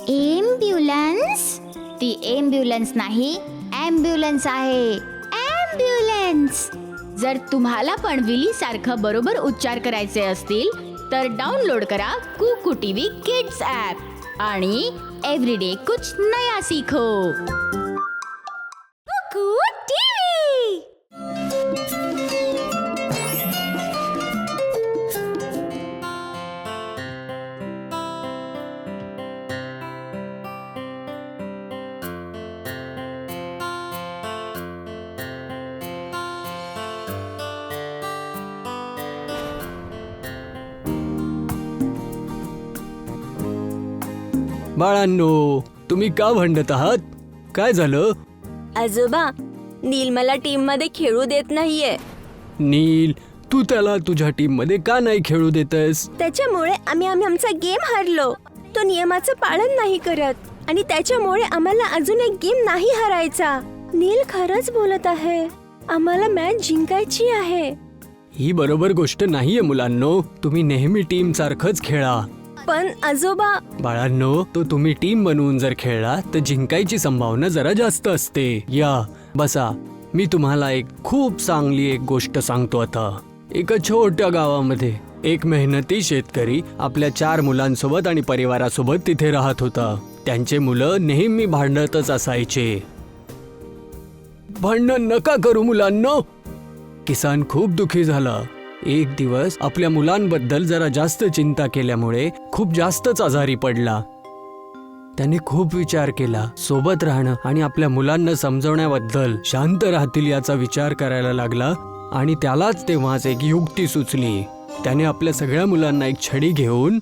Ambulance? ती ambulance नाही, ambulance आहे. ॲम्ब्युलन्स. जर तुम्हाला पण विली सारखं बरोबर उच्चार करायचे असतील तर डाउनलोड करा कुकू टीव्ही किड्स ॲप आणि एव्हरीडे कुछ नया सीखो. कुकू टीव्ही. बाळांनो, तुम्ही का भांडत आहात? काय झालं? आजोबा, नील मला टीम मध्ये खेळू देत नाहीये. नील, तू त्याला तुझ्या टीम मध्ये का नाही खेळू देतेस? त्याच्यामुळे आम्ही आमचा गेम हारलो. तो नियमाचं पालन नाही करत आणि त्याच्यामुळे आम्हाला अजून एक गेम नाही हरायचा. नील खरंच बोलत आहे. आम्हाला मॅच जिंकायची आहे. ही बरोबर गोष्ट नाहीये मुलांनो. तुम्ही नेहमी टीम सारखंच खेळा. पण आजोबा, बाळांनो, तो तुम्ही टीम बनवून जर खेळला तर जिंकायची संभावना जरा जास्त असते. या बसा, मी तुम्हाला एक खूप चांगली एक गोष्ट सांगतो. आता एका छोट्या गावामध्ये एक मेहनती शेतकरी आपल्या 4 मुलांसोबत आणि परिवारासोबत तिथे राहत होता. त्यांचे मुलं नेहमी भांडतच असायचे. भांडण नका करू मुलांनो. किसान खूप दुखी झाला. एक दिवस आपल्या मुलांबद्दल जरा जास्त चिंता केल्यामुळे खूप जास्तच आजारी पडला. त्याने खूप विचार केला. सोबत राहणं आणि आपल्या मुलांना समजवण्याबद्दल शांत राहतील याचा विचार करायला लागला आणि त्यालाच तेव्हाच एक युक्ती सुचली. त्याने आपल्या सगळ्या मुलांना एक छडी घेऊन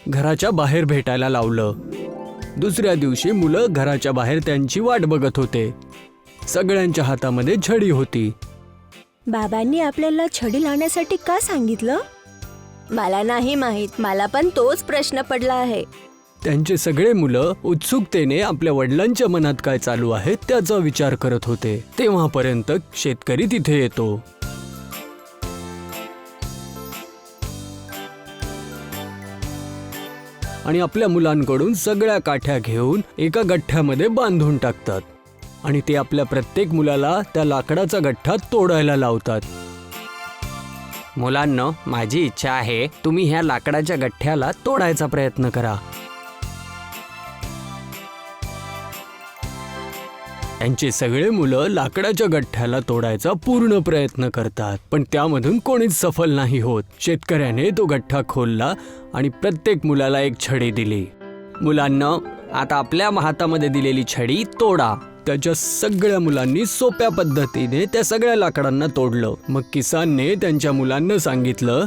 घराच्या बाहेर भेटायला लावलं. दुसऱ्या दिवशी मुलं घराच्या बाहेर त्यांची वाट बघत होते. सगळ्यांच्या हातामध्ये छडी होती. बाबांनी आपल्याला छडी लावण्यासाठी का सांगितलं? मला नाही माहित. मला पण तोच प्रश्न पडला आहे. त्यांचे सगळे मुलं उत्सुकतेने आपल्या वडिलांच्या मनात काय चालू आहे त्याचा विचार करत होते. तेव्हापर्यंत शेतकरी तिथे येतो. आणि आपल्या मुलांकडून सगळ्या काठ्या घेऊन एका गठ्ठ्यामध्ये बांधून टाकतात आणि ते आपल्या प्रत्येक मुलाला त्या लाकडाचा गठ्ठा तोडायला लावतात. मुलांनो, माझी इच्छा आहे तुम्ही ह्या लाकडाच्या गठ्ठ्याला तोडायचा प्रयत्न करा. त्यांचे सगळे मुलं लाकडाच्या गठ्ठ्याला तोडायचा पूर्ण प्रयत्न करतात, पण त्यामधून कोणीच सफल नाही होत. शेतकऱ्याने तो गठ्ठा खोलला आणि प्रत्येक मुलाला एक छडी दिली. मुलांनो, आता आपल्या हातामध्ये दिलेली छडी तोडा. त्याच्या सगळ्या मुलांनी सोप्या पद्धतीने त्या सगळ्या लाकडांना तोडलं. मग किसानने त्यांच्या मुलांना सांगितलं,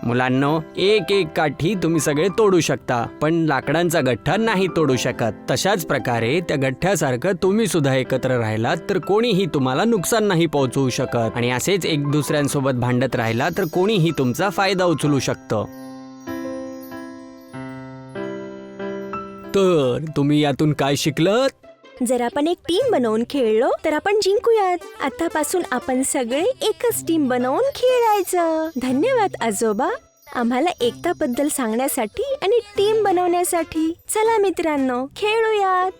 मुलांनो, एक एक काठी तुम्ही सगळे तोडू शकता, पण लाकडांचा गठ्ठा नाही तोडू शकत. तशाच प्रकारे त्या गठ्ठ्यासारखं तुम्ही सुद्धा एकत्र राहिलात तर कोणीही तुम्हाला नुकसान नाही पोहोचवू शकत. आणि असेच एक दुसऱ्यांसोबत भांडत राहिला तर कोणीही तुमचा फायदा उचलू शकतं. तर तुम्ही यातून काय शिकलात? जर आपण एक टीम बनवून खेळलो तर आपण जिंकूयात. आतापासून आपण सगळे एकच टीम बनवून खेळायचं. धन्यवाद आजोबा, आम्हाला एकता बद्दल सांगण्यासाठी आणि टीम बनवण्यासाठी. चला मित्रांनो, खेळूयात.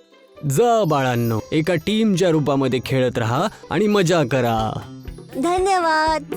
जा बाळांनो, एका टीमच्या रूपामध्ये खेळत राहा आणि मजा करा. धन्यवाद.